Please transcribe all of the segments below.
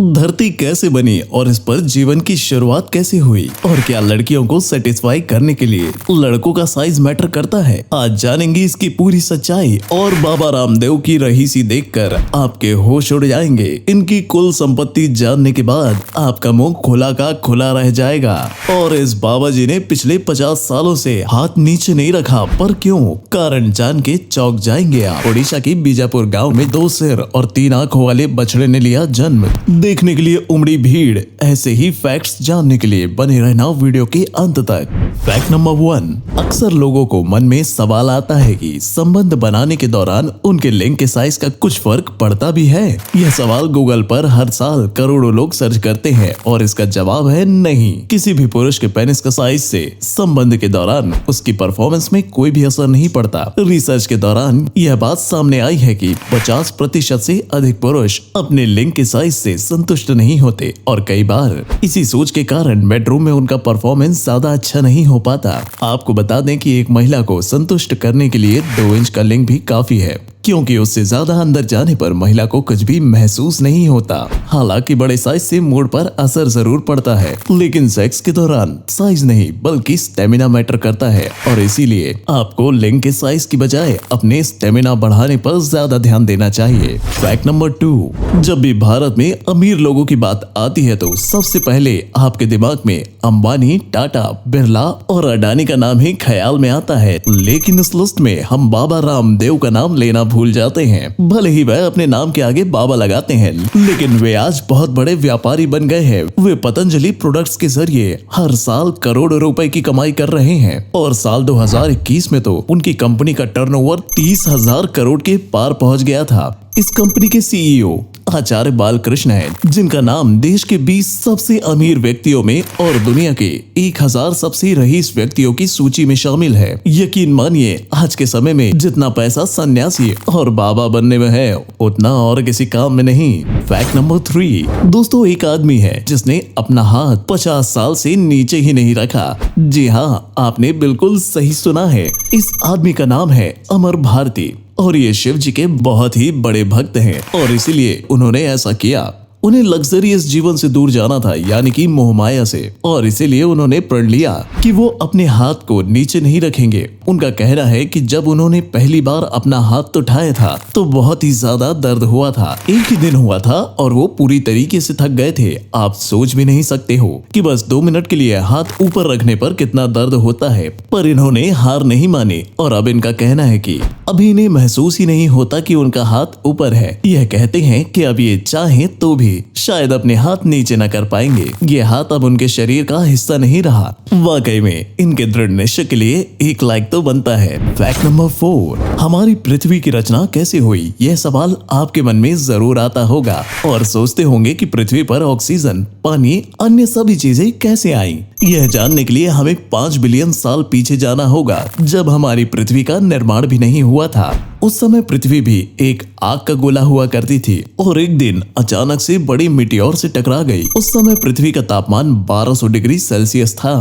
धरती कैसे बनी और इस पर जीवन की शुरुआत कैसे हुई, और क्या लड़कियों को सेटिस्फाई करने के लिए लड़कों का साइज मैटर करता है। आज जानेंगे इसकी पूरी सच्चाई, और बाबा रामदेव की रहीसी देखकर आपके होश उड़ जाएंगे। इनकी कुल संपत्ति जानने के बाद आपका मुंह खुला का खुला रह जाएगा। और इस बाबा जी ने पिछले 50 सालों से हाथ नीचे नहीं रखा, पर क्यों? कारण जान के चौंक जाएंगे आप। ओडिशा की बीजापुर गाँव में 2 सिर और 3 आंखों वाले बछड़े ने लिया जन्म। देखने के लिए उमड़ी भीड़। ऐसे ही फैक्ट्स जानने के लिए बने रहना वीडियो के अंत तक। Fact number 1। अक्सर लोगों को मन में सवाल आता है कि संबंध बनाने के दौरान उनके लिंग के साइज का कुछ फर्क पड़ता भी है। यह सवाल गूगल पर हर साल करोड़ों लोग सर्च करते हैं, और इसका जवाब है नहीं। किसी भी पुरुष के पेनिस का साइज से संबंध के दौरान उसकी परफॉर्मेंस में कोई भी असर नहीं पड़ता। रिसर्च के दौरान यह बात सामने आई है कि 50% से अधिक पुरुष अपने लिंग के साइज से संतुष्ट नहीं होते, और कई बार इसी सोच के कारण बेडरूम में उनका परफॉर्मेंस ज्यादा अच्छा नहीं हो पाता। आपको बता दें कि एक महिला को संतुष्ट करने के लिए 2 इंच का लिंग भी काफी है, क्योंकि उससे ज्यादा अंदर जाने पर महिला को कुछ भी महसूस नहीं होता। हालांकि बड़े साइज से मूड पर असर जरूर पड़ता है, लेकिन सेक्स के दौरान साइज नहीं बल्कि स्टेमिना मैटर करता है, और इसीलिए आपको लिंग के साइज की बजाय अपने स्टेमिना बढ़ाने पर ज्यादा ध्यान देना चाहिए। Fact number 2। जब भी भारत में अमीर लोगों की बात आती है तो सबसे पहले आपके दिमाग में अंबानी, टाटा, बिरला और अडानी का नाम ही ख्याल में आता है। लेकिन इस लिस्ट में हम बाबा रामदेव का नाम लेना भूल जाते हैं। भले ही वह अपने नाम के आगे बाबा लगाते हैं, लेकिन वे आज बहुत बड़े व्यापारी बन गए हैं। वे पतंजलि प्रोडक्ट्स के जरिए हर साल करोड़ों रुपए की कमाई कर रहे हैं, और साल 2021 में तो उनकी कंपनी का टर्नओवर 30,000 करोड़ के पार पहुंच गया था। इस कंपनी के सीईओ आचार्य बालकृष्ण हैं, जिनका नाम देश के 20 सबसे अमीर व्यक्तियों में और दुनिया के 1000 सबसे रईस व्यक्तियों की सूची में शामिल है। यकीन मानिए, आज के समय में जितना पैसा सन्यासी और बाबा बनने में है, उतना और किसी काम में नहीं। Fact number 3। दोस्तों, एक आदमी है जिसने अपना हाथ 50 साल से नीचे ही नहीं रखा। जी हाँ, आपने बिल्कुल सही सुना है। इस आदमी का नाम है अमर भारती, और ये शिव जी के बहुत ही बड़े भक्त हैं, और इसीलिए उन्होंने ऐसा किया। उन्हें लग्जरियस जीवन से दूर जाना था, यानी कि मोहमाया से, और इसीलिए उन्होंने प्रण लिया कि वो अपने हाथ को नीचे नहीं रखेंगे। उनका कहना है कि जब उन्होंने पहली बार अपना हाथ उठाया था तो बहुत ही ज्यादा दर्द हुआ था। एक ही दिन हुआ था और वो पूरी तरीके से थक गए थे। आप सोच भी नहीं सकते हो कि बस 2 मिनट के लिए हाथ ऊपर रखने पर कितना दर्द होता है। पर इन्होंने हार नहीं मानी, और अब इनका कहना है कि अभी इन्हें महसूस ही नहीं होता कि उनका हाथ ऊपर है। यह कहते हैं कि अब ये चाहे तो भी शायद अपने हाथ नीचे न कर पाएंगे। ये हाथ अब उनके शरीर का हिस्सा नहीं रहा। वाकई में इनके दृढ़ निश्चय के लिए 1 लाइक तो बनता है। Fact number 4। हमारी पृथ्वी की रचना कैसे हुई? यह सवाल आपके मन में जरूर आता होगा, और सोचते होंगे कि पृथ्वी पर ऑक्सीजन, पानी, अन्य सभी चीजें कैसे आई। यह जानने के लिए हमें 5 बिलियन साल पीछे जाना होगा, जब हमारी पृथ्वी का निर्माण भी नहीं हुआ था। उस समय पृथ्वी भी एक आग का गोला हुआ करती थी, और एक दिन अचानक से बड़ी मीटियोर से टकरा गई। उस समय पृथ्वी का तापमान 1200 डिग्री सेल्सियस था,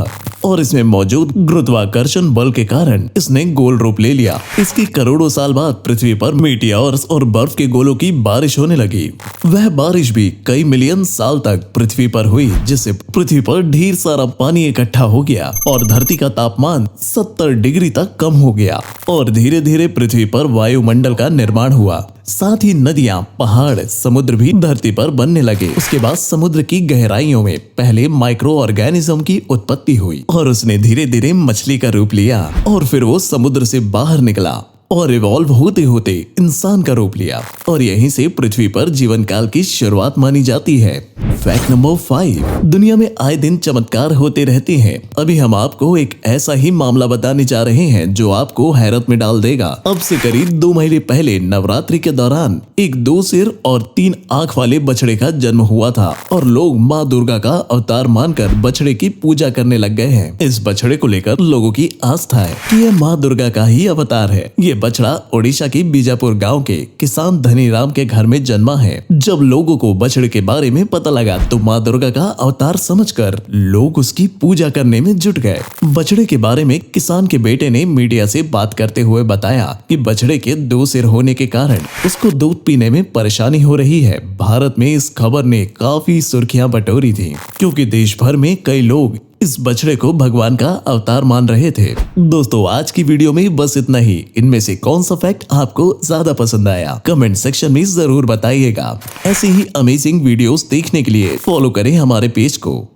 और इसमें मौजूद गुरुत्वाकर्षण बल के कारण इसने गोल रूप ले लिया। इसके करोड़ों साल बाद पृथ्वी पर मीटियोर्स और बर्फ के गोलों की बारिश होने लगी। वह बारिश भी कई मिलियन साल तक पृथ्वी पर हुई, जिससे पृथ्वी पर ढेर सारा पानी इकट्ठा हो गया, और धरती का तापमान 70 डिग्री तक कम हो गया, और धीरे धीरे पृथ्वी पर वायुमंडल का निर्माण हुआ। साथ ही नदियां, पहाड़, समुद्र भी धरती पर बनने लगे। उसके बाद समुद्र की गहराइयों में पहले माइक्रो ऑर्गेनिज्म की उत्पत्ति हुई, और उसने धीरे धीरे मछली का रूप लिया, और फिर वो समुद्र से बाहर निकला और इवॉल्व होते होते इंसान का रूप लिया, और यहीं से पृथ्वी पर जीवन काल की शुरुआत मानी जाती है। Fact number 5। दुनिया में आए दिन चमत्कार होते रहते हैं। अभी हम आपको एक ऐसा ही मामला बताने जा रहे हैं जो आपको हैरत में डाल देगा। अब से करीब 2 महीने पहले नवरात्रि के दौरान एक 2 सिर और 3 आंख वाले बछड़े का जन्म हुआ था, और लोग माँ दुर्गा का अवतार मानकर बछड़े की पूजा करने लग गए हैं। इस बछड़े को लेकर लोगों की आस्था है कि यह माँ दुर्गा का ही अवतार है। ये बछड़ा ओडिशा की बीजापुर गांव के किसान धनीराम के घर में जन्मा है। जब लोगों को बछड़े के बारे में पता लगा तो माँ दुर्गा का अवतार समझकर लोग उसकी पूजा करने में जुट गए। बछड़े के बारे में किसान के बेटे ने मीडिया से बात करते हुए बताया कि बछड़े के 2 सिर होने के कारण उसको दूध पीने में परेशानी हो रही है। भारत में इस खबर ने काफी सुर्खियां बटोरी थी, क्योंकि देश भर में कई लोग इस बछड़े को भगवान का अवतार मान रहे थे। दोस्तों, आज की वीडियो में बस इतना ही। इनमें से कौन सा फैक्ट आपको ज्यादा पसंद आया, कमेंट सेक्शन में जरूर बताइएगा। ऐसे ही अमेजिंग वीडियोस देखने के लिए फॉलो करें हमारे पेज को।